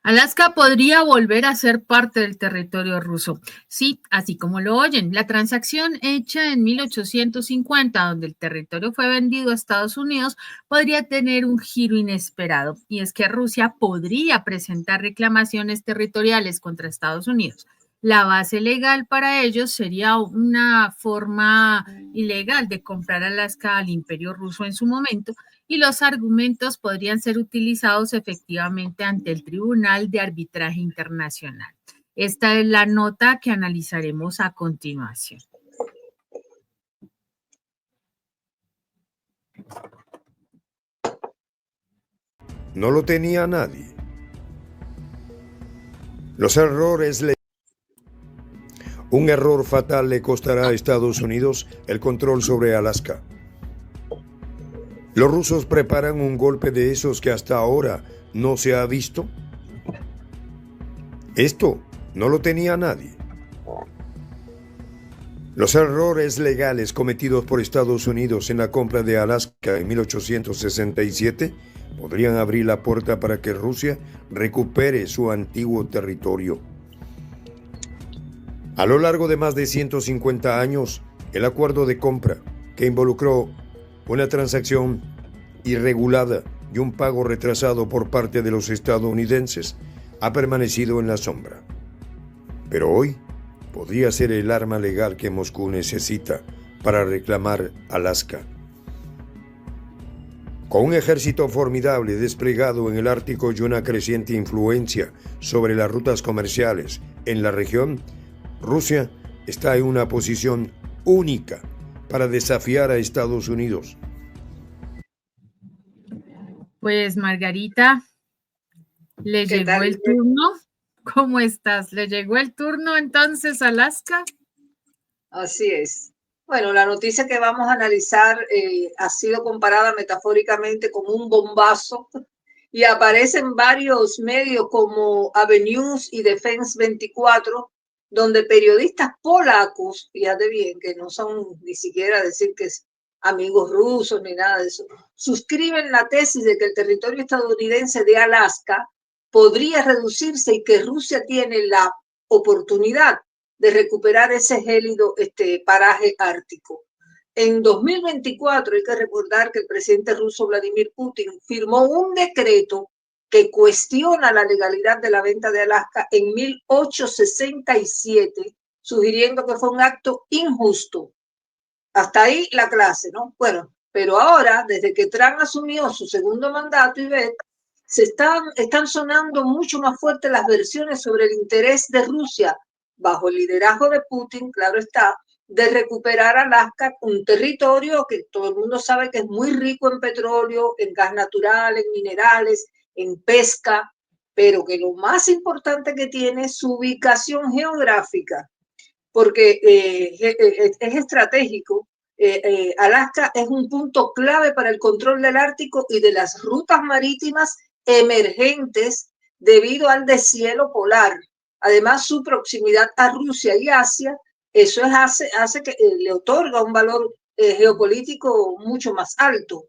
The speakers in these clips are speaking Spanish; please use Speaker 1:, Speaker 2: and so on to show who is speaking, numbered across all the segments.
Speaker 1: Alaska podría volver a ser parte del territorio ruso. Sí, así como lo oyen. La transacción hecha en 1850, donde el territorio fue vendido a Estados Unidos, podría tener un giro inesperado. Y es que Rusia podría presentar reclamaciones territoriales contra Estados Unidos. La base legal para ellos sería una forma ilegal de comprar Alaska al Imperio Ruso en su momento, y los argumentos podrían ser utilizados efectivamente ante el Tribunal de Arbitraje Internacional. Esta es la nota que analizaremos a continuación.
Speaker 2: No lo tenía nadie. Los errores Un error fatal le costará a Estados Unidos el control sobre Alaska. ¿Los rusos preparan un golpe de esos que hasta ahora no se ha visto? Esto no lo tenía nadie. Los errores legales cometidos por Estados Unidos en la compra de Alaska en 1867 podrían abrir la puerta para que Rusia recupere su antiguo territorio. A lo largo de más de 150 años, el acuerdo de compra, que involucró una transacción irregulada y un pago retrasado por parte de los estadounidenses, ha permanecido en la sombra. Pero hoy podría ser el arma legal que Moscú necesita para reclamar Alaska. Con un ejército formidable desplegado en el Ártico y una creciente influencia sobre las rutas comerciales en la región, Rusia está en una posición única para desafiar a Estados Unidos.
Speaker 1: Pues Margarita, ¿le llegó el turno? ¿Cómo estás? ¿Le llegó el turno entonces, Alaska?
Speaker 3: Así es. Bueno, la noticia que vamos a analizar ha sido comparada metafóricamente como un bombazo y aparece en varios medios como Avenews y Defense 24, donde periodistas polacos, fíjate bien, que no son ni siquiera decir que es amigos rusos ni nada de eso, suscriben la tesis de que el territorio estadounidense de Alaska podría reducirse y que Rusia tiene la oportunidad de recuperar ese gélido paraje ártico. En 2024 hay que recordar que el presidente ruso Vladimir Putin firmó un decreto que cuestiona la legalidad de la venta de Alaska en 1867, sugiriendo que fue un acto injusto. Hasta ahí la clase, ¿no? Bueno, pero ahora, desde que Trump asumió su segundo mandato, Ivette, están sonando mucho más fuertes las versiones sobre el interés de Rusia, bajo el liderazgo de Putin, claro está, de recuperar Alaska, un territorio que todo el mundo sabe que es muy rico en petróleo, en gas natural, en minerales, en pesca, pero que lo más importante que tiene es su ubicación geográfica, porque es estratégico. Alaska es un punto clave para el control del Ártico y de las rutas marítimas emergentes debido al deshielo polar. Además, su proximidad a Rusia y Asia, eso hace que le otorga un valor geopolítico mucho más alto.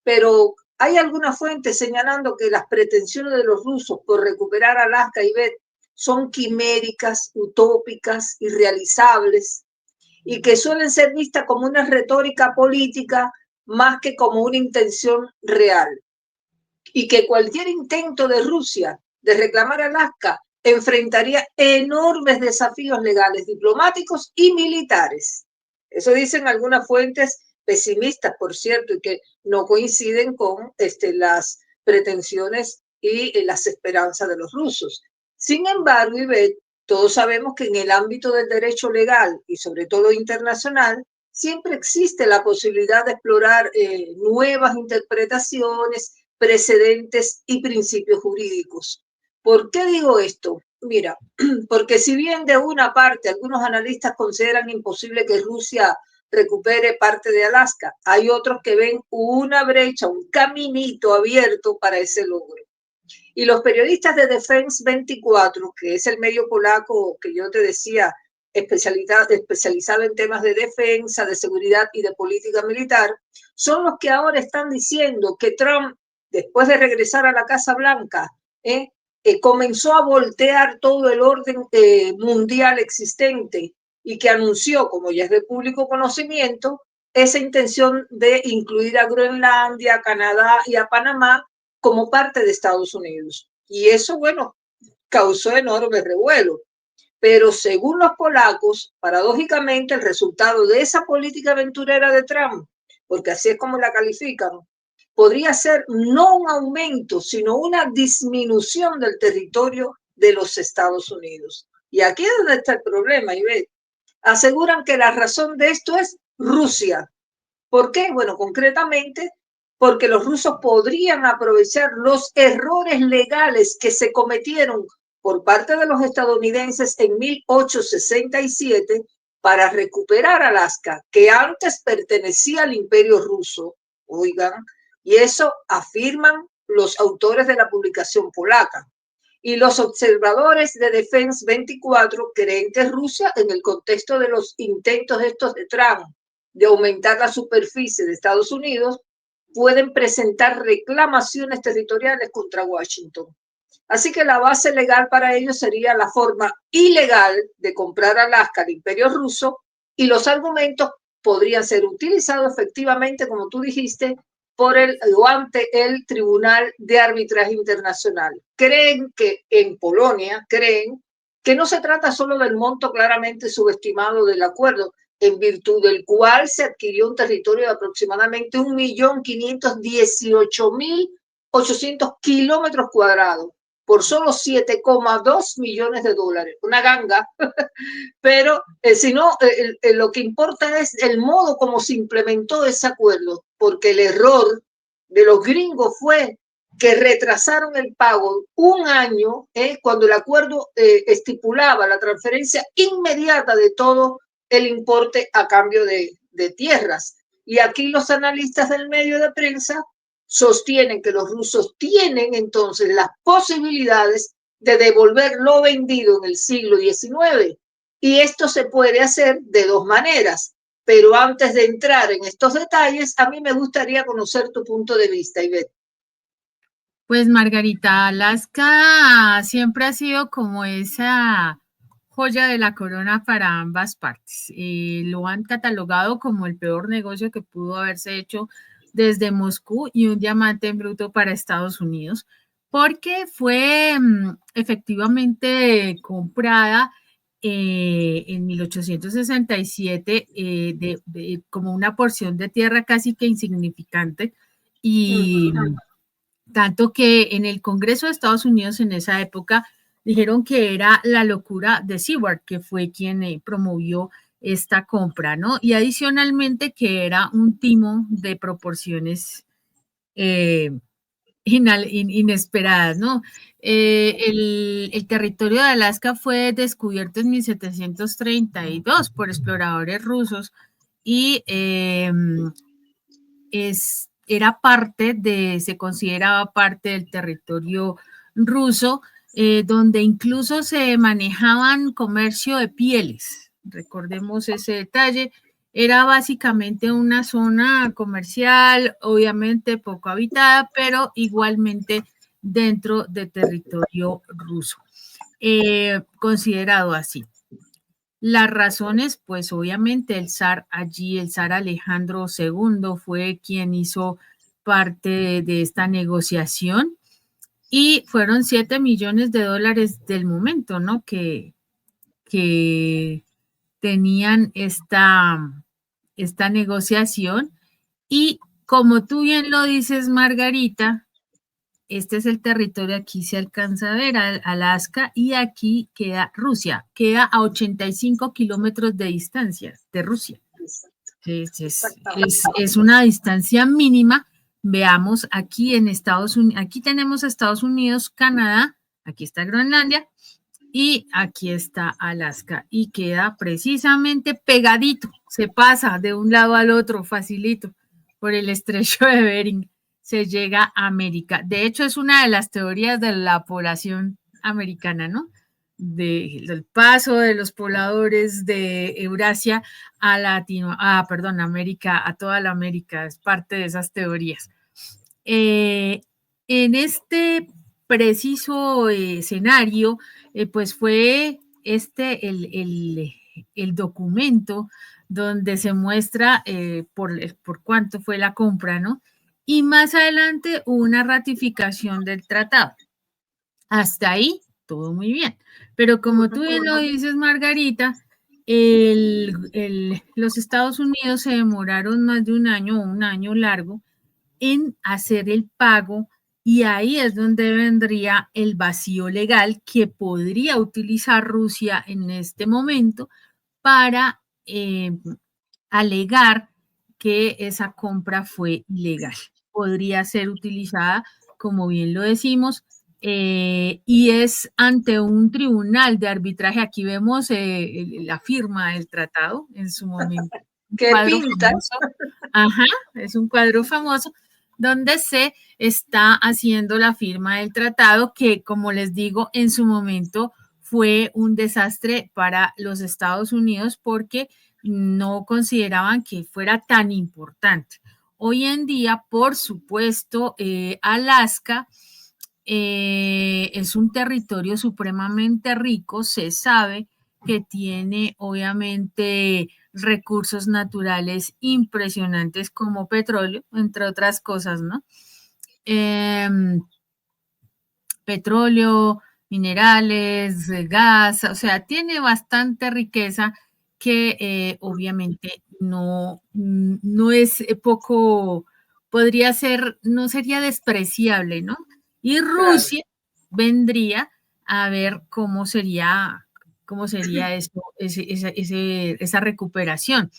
Speaker 3: Pero hay algunas fuentes señalando que las pretensiones de los rusos por recuperar Alaska y Bet son quiméricas, utópicas, irrealizables, y que suelen ser vistas como una retórica política más que como una intención real. Y que cualquier intento de Rusia de reclamar Alaska enfrentaría enormes desafíos legales, diplomáticos y militares. Eso dicen algunas fuentes pesimistas, por cierto, y que no coinciden con las pretensiones y las esperanzas de los rusos. Sin embargo, Ivette, todos sabemos que en el ámbito del derecho legal y sobre todo internacional, siempre existe la posibilidad de explorar nuevas interpretaciones, precedentes y principios jurídicos. ¿Por qué digo esto? Mira, porque si bien de una parte algunos analistas consideran imposible que Rusia recupere parte de Alaska, hay otros que ven una brecha, un caminito abierto para ese logro. Y los periodistas de Defense 24, que es el medio polaco que yo te decía, especializado en temas de defensa, de seguridad y de política militar, son los que ahora están diciendo que Trump, después de regresar a la Casa Blanca, comenzó a voltear todo el orden mundial existente y que anunció, como ya es de público conocimiento, esa intención de incluir a Groenlandia, a Canadá y a Panamá como parte de Estados Unidos. Y eso, bueno, causó enorme revuelo. Pero según los polacos, paradójicamente, el resultado de esa política aventurera de Trump, porque así es como la califican, podría ser no un aumento, sino una disminución del territorio de los Estados Unidos. Y aquí es donde está el problema, Ivette. Aseguran que la razón de esto es Rusia. ¿Por qué? Bueno, concretamente, porque los rusos podrían aprovechar los errores legales que se cometieron por parte de los estadounidenses en 1867 para recuperar Alaska, que antes pertenecía al Imperio Ruso. Oigan, y eso afirman los autores de la publicación polaca. Y los observadores de Defense 24 creen que Rusia, en el contexto de los intentos estos de Trump de aumentar la superficie de Estados Unidos, pueden presentar reclamaciones territoriales contra Washington. Así que la base legal para ellos sería la forma ilegal de comprar Alaska al Imperio Ruso, y los argumentos podrían ser utilizados efectivamente, como tú dijiste, por o ante el Tribunal de Arbitraje Internacional. Creen que en Polonia, creen que no se trata solo del monto claramente subestimado del acuerdo, en virtud del cual se adquirió un territorio de aproximadamente 1.518.800 kilómetros cuadrados por solo 7,2 millones de dólares. Una ganga, pero sino, lo que importa es el modo como se implementó ese acuerdo, porque el error de los gringos fue que retrasaron el pago un año, cuando el acuerdo estipulaba la transferencia inmediata de todo el importe a cambio de tierras. Y aquí los analistas del medio de prensa sostienen que los rusos tienen entonces las posibilidades de devolver lo vendido en el siglo XIX. Y esto se puede hacer de dos maneras. Pero antes de entrar en estos detalles, a mí me gustaría conocer tu punto de vista, Ivette.
Speaker 1: Pues Margarita, Alaska siempre ha sido como esa joya de la corona para ambas partes. Lo han catalogado como el peor negocio que pudo haberse hecho desde Moscú y un diamante en bruto para Estados Unidos, porque fue efectivamente comprada en 1867 como una porción de tierra casi que insignificante, y tanto que en el Congreso de Estados Unidos en esa época dijeron que era la locura de Seward, que fue quien promovió esta compra, ¿no? Y adicionalmente que era un timo de proporciones inesperadas, ¿no? El territorio de Alaska fue descubierto en 1732 por exploradores rusos y era se consideraba parte del territorio ruso, donde incluso se manejaban comercio de pieles. Recordemos ese detalle. Era básicamente una zona comercial, obviamente poco habitada, pero igualmente dentro de territorio ruso, considerado así. Las razones, pues obviamente el zar Alejandro II fue quien hizo parte de esta negociación, y fueron 7 millones de dólares del momento, ¿no? Que tenían esta negociación. Y como tú bien lo dices, Margarita, este es el territorio, aquí se alcanza a ver Alaska, y aquí queda Rusia, queda a 85 kilómetros de distancia de Rusia. Es una distancia mínima. Veamos aquí en Estados Unidos, aquí tenemos Estados Unidos, Canadá, aquí está Groenlandia y aquí está Alaska, y queda precisamente pegadito, se pasa de un lado al otro facilito por el estrecho de Bering. Se llega a América. De hecho, es una de las teorías de la población americana, ¿no? Del paso de los pobladores de Eurasia a América, a toda la América, es parte de esas teorías. En este preciso escenario, pues fue el documento donde se muestra por cuánto fue la compra, ¿no? Y más adelante una ratificación del tratado. Hasta ahí, todo muy bien. Pero como tú bien lo dices, Margarita, los Estados Unidos se demoraron más de un año largo, en hacer el pago, y ahí es donde vendría el vacío legal que podría utilizar Rusia en este momento para alegar que esa compra fue ilegal. Podría ser utilizada, como bien lo decimos, y es ante un tribunal de arbitraje. Aquí vemos la firma del tratado en su momento.
Speaker 3: ¿Qué pinta?
Speaker 1: Famoso. Ajá, es un cuadro famoso donde se está haciendo la firma del tratado que, como les digo, en su momento fue un desastre para los Estados Unidos porque no consideraban que fuera tan importante. Hoy en día, por supuesto, Alaska es un territorio supremamente rico, se sabe que tiene obviamente recursos naturales impresionantes como petróleo, entre otras cosas, ¿no? Petróleo, minerales, gas, o sea, tiene bastante riqueza que obviamente no es poco, podría ser, no sería despreciable, ¿no? Y Rusia vendría a ver cómo sería eso, esa recuperación.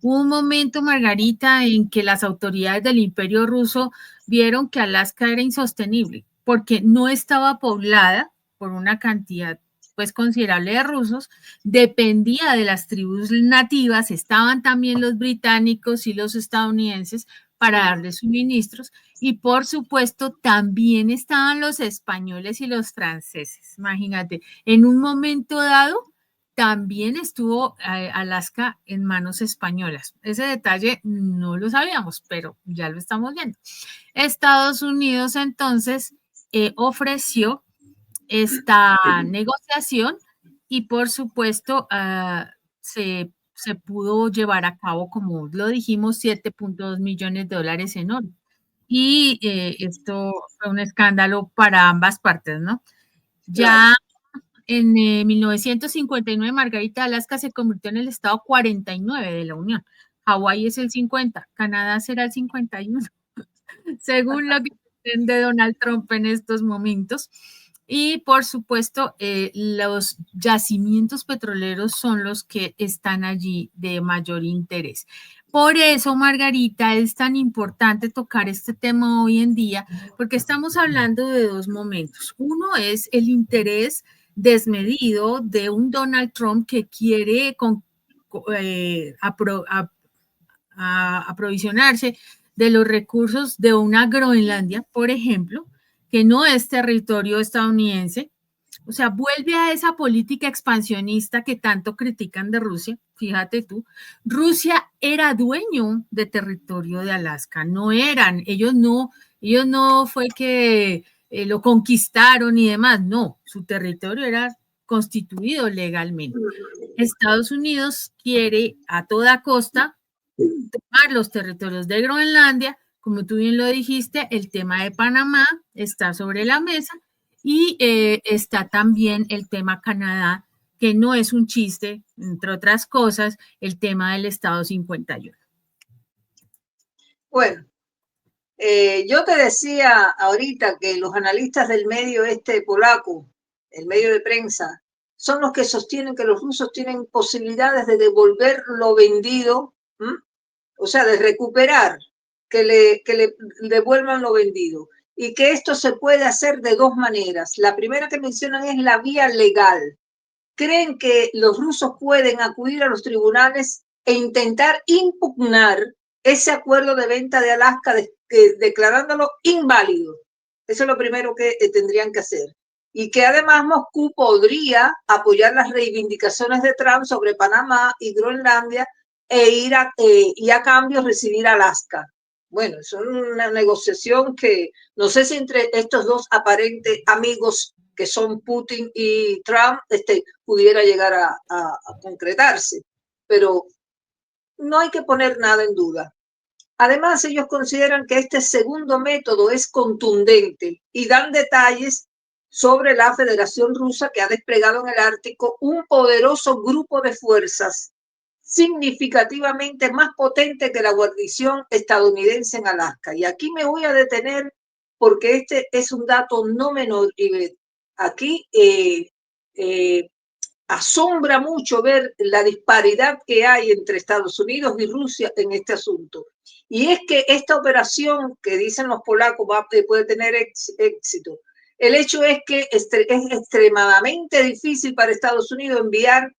Speaker 1: Hubo un momento, Margarita, en que las autoridades del Imperio Ruso vieron que Alaska era insostenible porque no estaba poblada por una cantidad pues considerable de rusos, dependía de las tribus nativas, estaban también los británicos y los estadounidenses para darle suministros, y por supuesto también estaban los españoles y los franceses. Imagínate, en un momento dado también estuvo Alaska en manos españolas. Ese detalle no lo sabíamos, pero ya lo estamos viendo. Estados Unidos entonces ofreció esta negociación y por supuesto se pudo llevar a cabo, como lo dijimos, 7.2 millones de dólares en oro. Y esto fue un escándalo para ambas partes, ¿no? Ya en 1959, Margarita, Alaska se convirtió en el estado 49 de la Unión. Hawái es el 50, Canadá será el 51, según lo que pretende Donald Trump en estos momentos. Y por supuesto, los yacimientos petroleros son los que están allí de mayor interés. Por eso, Margarita, es tan importante tocar este tema hoy en día, porque estamos hablando de dos momentos. Uno es el interés desmedido de un Donald Trump que quiere aprovisionarse de los recursos de una Groenlandia, por ejemplo, que no es territorio estadounidense. O sea, vuelve a esa política expansionista que tanto critican de Rusia. Fíjate tú, Rusia era dueño de territorio de Alaska, no eran, ellos no fue que lo conquistaron y demás, no, su territorio era constituido legalmente. Estados Unidos quiere a toda costa tomar los territorios de Groenlandia, como tú bien lo dijiste, el tema de Panamá está sobre la mesa y está también el tema Canadá, que no es un chiste, entre otras cosas, el tema del Estado 51.
Speaker 3: Bueno, yo te decía ahorita que los analistas del medio polaco, el medio de prensa, son los que sostienen que los rusos tienen posibilidades de devolver lo vendido, o sea, de recuperar, que le devuelvan lo vendido, y que esto se puede hacer de dos maneras. La primera que mencionan es la vía legal. Creen que los rusos pueden acudir a los tribunales e intentar impugnar ese acuerdo de venta de Alaska declarándolo inválido. Eso es lo primero que tendrían que hacer. Y que además Moscú podría apoyar las reivindicaciones de Trump sobre Panamá y Groenlandia y a cambio recibir Alaska. Bueno, es una negociación que no sé si entre estos dos aparentes amigos que son Putin y Trump pudiera llegar a concretarse, pero no hay que poner nada en duda. Además, ellos consideran que este segundo método es contundente y dan detalles sobre la Federación Rusa, que ha desplegado en el Ártico un poderoso grupo de fuerzas significativamente más potente que la guarnición estadounidense en Alaska. Y aquí me voy a detener porque este es un dato no menor, Ivette. Aquí asombra mucho ver la disparidad que hay entre Estados Unidos y Rusia en este asunto. Y es que esta operación que dicen los polacos puede tener éxito. El hecho es que es extremadamente difícil para Estados Unidos enviar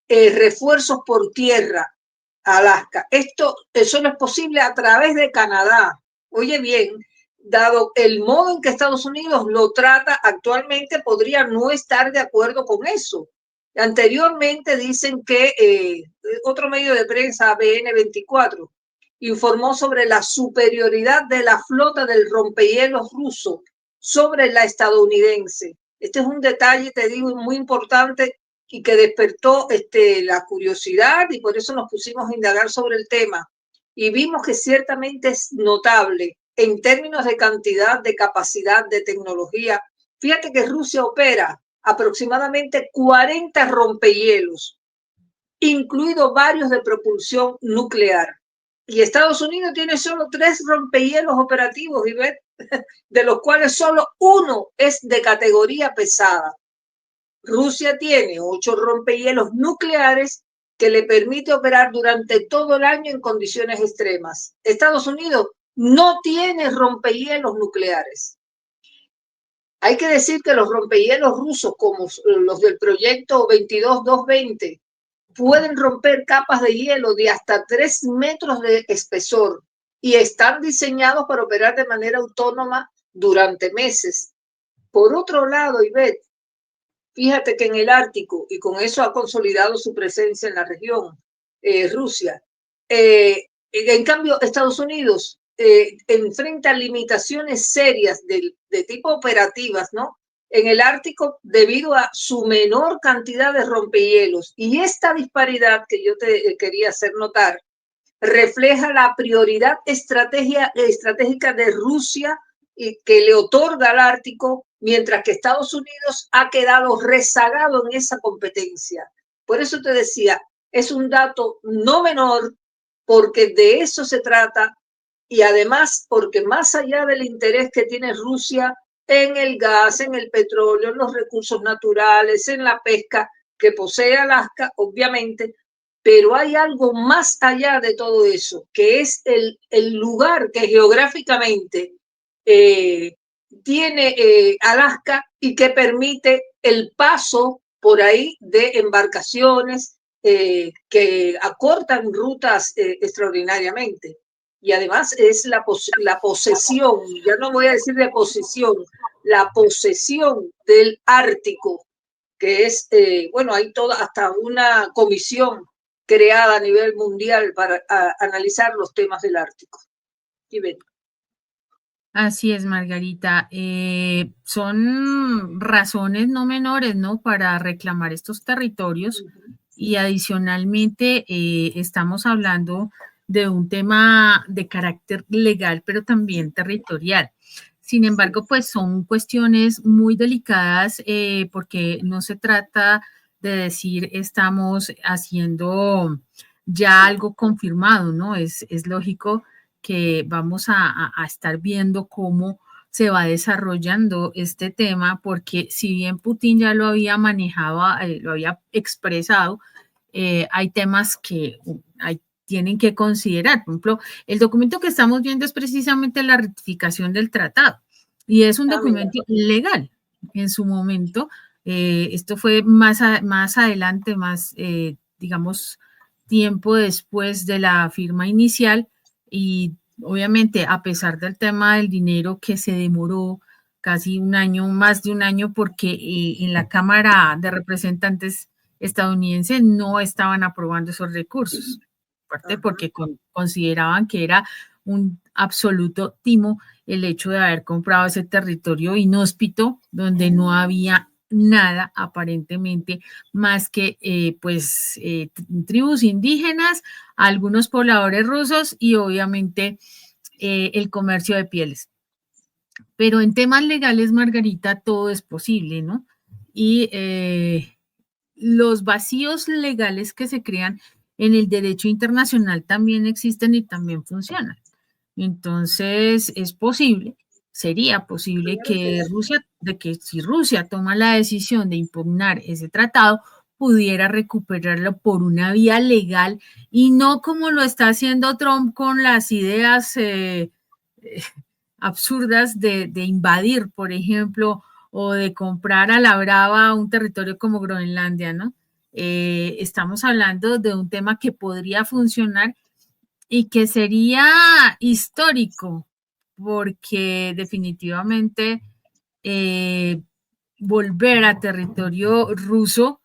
Speaker 3: refuerzos por tierra a Alaska. Esto solo es posible a través de Canadá. Oye bien, dado el modo en que Estados Unidos lo trata actualmente, podría no estar de acuerdo con eso. Anteriormente dicen que otro medio de prensa, ABN24, informó sobre la superioridad de la flota del rompehielos ruso sobre la estadounidense. Este es un detalle, te digo, muy importante y que despertó la curiosidad y por eso nos pusimos a indagar sobre el tema. Y vimos que ciertamente es notable en términos de cantidad, de capacidad, de tecnología. Fíjate que Rusia opera aproximadamente 40 rompehielos, incluidos varios de propulsión nuclear. Y Estados Unidos tiene solo 3 rompehielos operativos, Ivette, de los cuales solo uno es de categoría pesada. Rusia tiene 8 rompehielos nucleares que le permite operar durante todo el año en condiciones extremas. Estados Unidos no tiene rompehielos nucleares. Hay que decir que los rompehielos rusos, como los del proyecto 22220, pueden romper capas de hielo de hasta 3 metros de espesor y están diseñados para operar de manera autónoma durante meses. Por otro lado, Ivette, fíjate que en el Ártico, y con eso ha consolidado su presencia en la región, Rusia, en cambio Estados Unidos enfrenta limitaciones serias de tipo operativas, ¿no? En el Ártico debido a su menor cantidad de rompehielos. Y esta disparidad que yo te quería hacer notar refleja la prioridad estratégica de Rusia y que le otorga al Ártico, mientras que Estados Unidos ha quedado rezagado en esa competencia. Por eso te decía, es un dato no menor, porque de eso se trata y además porque más allá del interés que tiene Rusia en el gas, en el petróleo, en los recursos naturales, en la pesca que posee Alaska, obviamente, pero hay algo más allá de todo eso, que es el lugar que geográficamente tiene Alaska y que permite el paso por ahí de embarcaciones que acortan rutas extraordinariamente. Y además es la posesión, ya no voy a decir de posición, la posesión del Ártico, que es, bueno, hay toda hasta una comisión creada a nivel mundial para analizar los temas del Ártico. Ivette.
Speaker 1: Así es, Margarita. Son razones no menores, ¿no? Para reclamar estos territorios y adicionalmente estamos hablando de un tema de carácter legal, pero también territorial. Sin embargo, pues son cuestiones muy delicadas porque no se trata de decir estamos haciendo ya algo confirmado, ¿no? Es lógico que vamos a estar viendo cómo se va desarrollando este tema, porque si bien Putin ya lo había manejado, lo había expresado, hay temas que tienen que considerar. Por ejemplo, el documento que estamos viendo es precisamente la ratificación del tratado y es un documento legal en su momento. Esto fue más adelante, más, digamos, tiempo después de la firma inicial y obviamente a pesar del tema del dinero que se demoró casi un año, más de un año, porque en la Cámara de Representantes estadounidense no estaban aprobando esos recursos, aparte porque consideraban que era absoluto timo el hecho de haber comprado ese territorio inhóspito donde no había nada aparentemente más que tribus indígenas, algunos pobladores rusos y obviamente el comercio de pieles. Pero en temas legales, Margarita, todo es posible, ¿no? Y los vacíos legales que se crean en el derecho internacional también existen y también funcionan. Entonces, es posible, sería posible que si Rusia toma la decisión de impugnar ese tratado, pudiera recuperarlo por una vía legal y no como lo está haciendo Trump con las ideas absurdas de invadir, por ejemplo, o de comprar a la brava un territorio como Groenlandia, ¿no? Estamos hablando de un tema que podría funcionar y que sería histórico, porque definitivamente volver a territorio ruso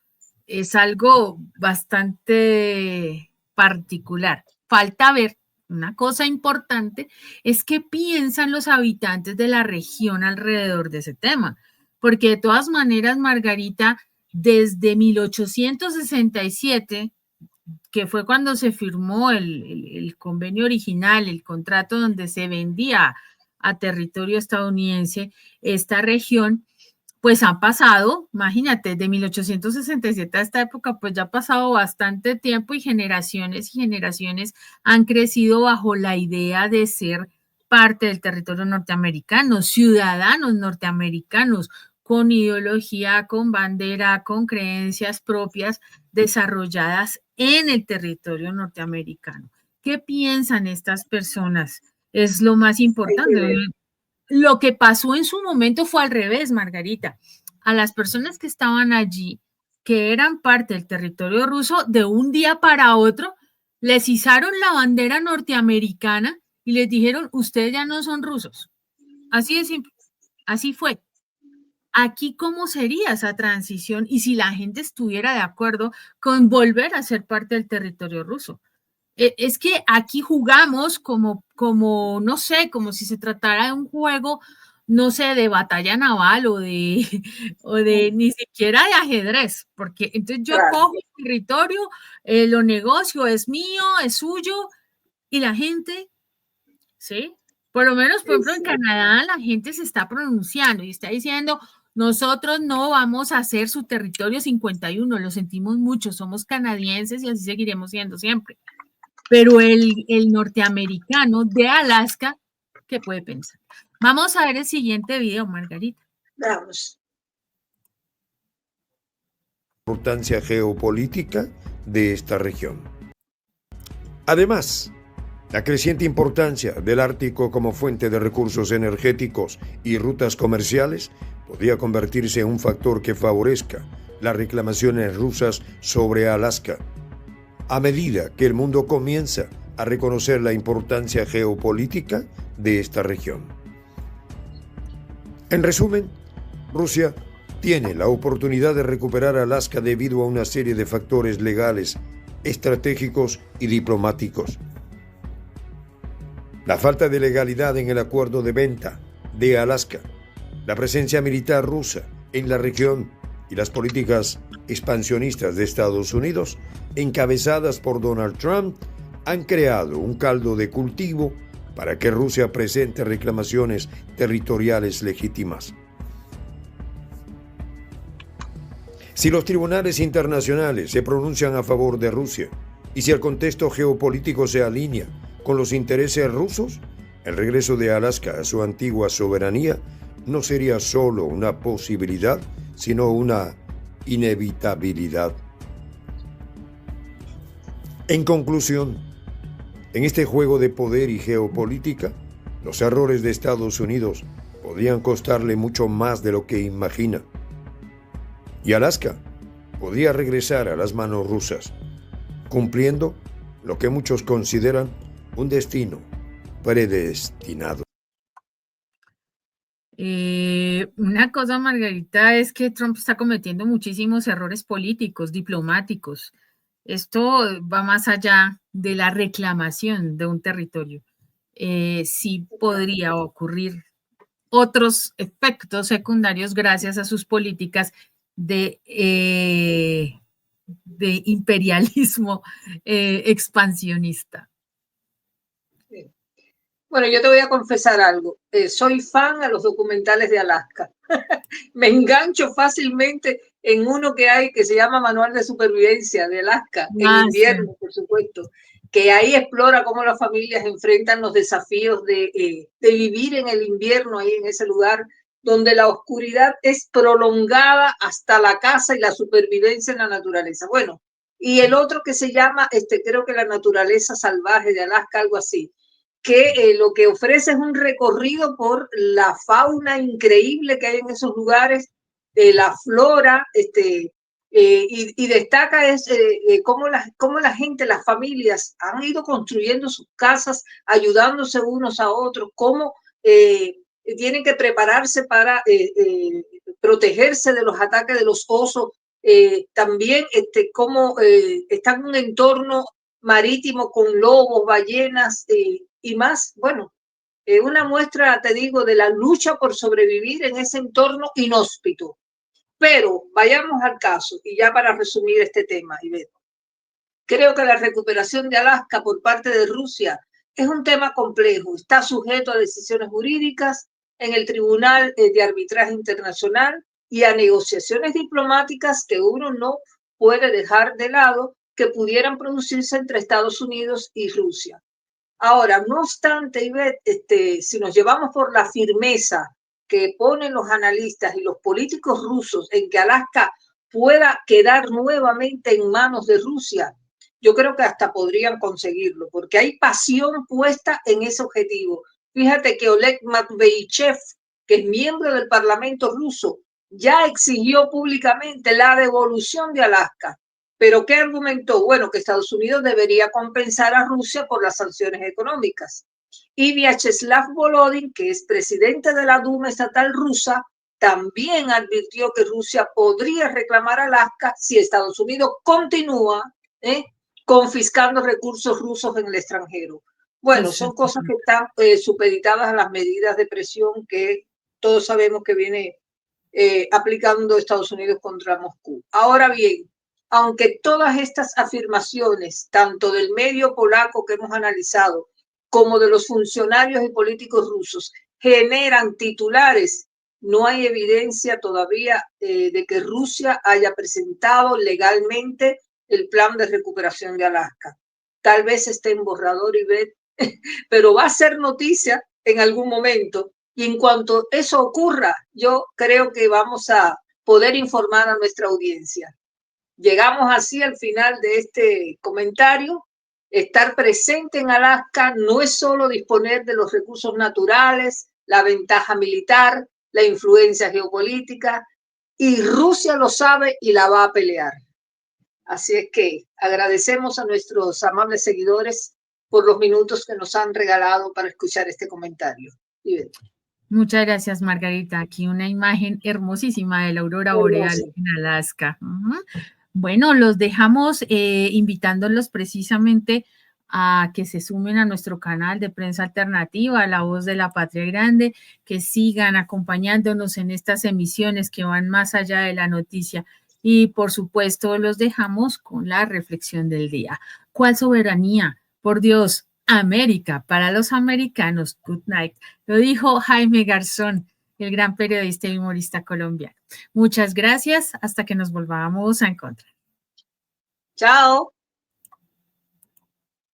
Speaker 1: es algo bastante particular. Falta ver, una cosa importante es qué piensan los habitantes de la región alrededor de ese tema, porque de todas maneras, Margarita, desde 1867, que fue cuando se firmó el convenio original, el contrato donde se vendía a territorio estadounidense esta región, pues han pasado, imagínate, de 1867 a esta época, pues ya ha pasado bastante tiempo y generaciones han crecido bajo la idea de ser parte del territorio norteamericano, ciudadanos norteamericanos, con ideología, con bandera, con creencias propias desarrolladas en el territorio norteamericano. ¿Qué piensan estas personas? Es lo más importante. Lo que pasó en su momento fue al revés, Margarita. A las personas que estaban allí, que eran parte del territorio ruso, de un día para otro, les izaron la bandera norteamericana y les dijeron, ustedes ya no son rusos. Así de simple, así fue. Aquí, ¿cómo sería esa transición? Y si la gente estuviera de acuerdo con volver a ser parte del territorio ruso. Es que aquí jugamos como, no sé, como si se tratara de un juego, no sé, de batalla naval o de ni siquiera de ajedrez, porque entonces yo cojo el territorio, lo negocio, es mío, es suyo, y la gente, ¿sí? Por lo menos, por ejemplo, en Canadá la gente se está pronunciando y está diciendo, nosotros no vamos a hacer su territorio 51, lo sentimos mucho, somos canadienses y así seguiremos siendo siempre. Pero el norteamericano de Alaska, ¿qué puede pensar? Vamos a ver el siguiente video, Margarita.
Speaker 3: Vamos.
Speaker 2: Importancia geopolítica de esta región. Además, la creciente importancia del Ártico como fuente de recursos energéticos y rutas comerciales podría convertirse en un factor que favorezca las reclamaciones rusas sobre Alaska. A medida que el mundo comienza a reconocer la importancia geopolítica de esta región. En resumen, Rusia tiene la oportunidad de recuperar Alaska debido a una serie de factores legales, estratégicos y diplomáticos. La falta de legalidad en el acuerdo de venta de Alaska, la presencia militar rusa en la región y las políticas expansionistas de Estados Unidos, encabezadas por Donald Trump, han creado un caldo de cultivo para que Rusia presente reclamaciones territoriales legítimas. Si los tribunales internacionales se pronuncian a favor de Rusia y si el contexto geopolítico se alinea con los intereses rusos, el regreso de Alaska a su antigua soberanía no sería solo una posibilidad, sino una inevitabilidad. En conclusión, en este juego de poder y geopolítica, los errores de Estados Unidos podrían costarle mucho más de lo que imagina. Y Alaska podría regresar a las manos rusas, cumpliendo lo que muchos consideran un destino predestinado.
Speaker 1: Una cosa, Margarita, es que Trump está cometiendo muchísimos errores políticos, diplomáticos. Esto va más allá de la reclamación de un territorio. sí podría ocurrir otros efectos secundarios gracias a sus políticas de imperialismo expansionista.
Speaker 3: Bueno, yo te voy a confesar algo. Soy fan a los documentales de Alaska. Me engancho fácilmente en uno que hay que se llama Manual de Supervivencia de Alaska, en invierno, por supuesto, que ahí explora cómo las familias enfrentan los desafíos de vivir en el invierno ahí en ese lugar donde la oscuridad es prolongada hasta la caza y la supervivencia en la naturaleza. Bueno, y el otro que se llama, creo que la naturaleza salvaje de Alaska, algo así, que lo que ofrece es un recorrido por la fauna increíble que hay en esos lugares, la flora, y destaca es cómo la gente, las familias han ido construyendo sus casas, ayudándose unos a otros, cómo tienen que prepararse para protegerse de los ataques de los osos, también cómo están en un entorno marítimo con lobos, ballenas y más. Bueno, una muestra, te digo, de la lucha por sobrevivir en ese entorno inhóspito. Pero vayamos al caso, y ya para resumir este tema, Ivette, creo que la recuperación de Alaska por parte de Rusia es un tema complejo, está sujeto a decisiones jurídicas en el Tribunal de Arbitraje Internacional y a negociaciones diplomáticas que uno no puede dejar de lado, que pudieran producirse entre Estados Unidos y Rusia. Ahora, no obstante, Ivette, si nos llevamos por la firmeza que ponen los analistas y los políticos rusos en que Alaska pueda quedar nuevamente en manos de Rusia, yo creo que hasta podrían conseguirlo, porque hay pasión puesta en ese objetivo. Fíjate que Oleg Matveichev, que es miembro del Parlamento ruso, ya exigió públicamente la devolución de Alaska. ¿Pero qué argumentó? Bueno, que Estados Unidos debería compensar a Rusia por las sanciones económicas. Y Vyacheslav Volodin, que es presidente de la Duma estatal rusa, también advirtió que Rusia podría reclamar Alaska si Estados Unidos continúa confiscando recursos rusos en el extranjero. Bueno, son cosas que están supeditadas a las medidas de presión que todos sabemos que viene aplicando Estados Unidos contra Moscú. Ahora bien, aunque todas estas afirmaciones, tanto del medio polaco que hemos analizado, como de los funcionarios y políticos rusos, generan titulares, no hay evidencia todavía de que Rusia haya presentado legalmente el plan de recuperación de Alaska. Tal vez esté en borrador, Ivette, pero va a ser noticia en algún momento. Y en cuanto eso ocurra, yo creo que vamos a poder informar a nuestra audiencia. Llegamos así al final de este comentario. Estar presente en Alaska no es solo disponer de los recursos naturales, la ventaja militar, la influencia geopolítica, y Rusia lo sabe y la va a pelear. Así es que agradecemos a nuestros amables seguidores por los minutos que nos han regalado para escuchar este comentario.
Speaker 1: Muchas gracias, Margarita. Aquí una imagen hermosísima de la aurora boreal en Alaska. Bueno, los dejamos invitándolos precisamente a que se sumen a nuestro canal de prensa alternativa, La Voz de la Patria Grande, que sigan acompañándonos en estas emisiones que van más allá de la noticia. Y por supuesto, los dejamos con la reflexión del día. ¿Cuál soberanía? Por Dios, América, para los americanos. Good night. Lo dijo Jaime Garzón, el gran periodista y humorista colombiano. Muchas gracias. Hasta que nos volvamos a encontrar.
Speaker 3: Chao.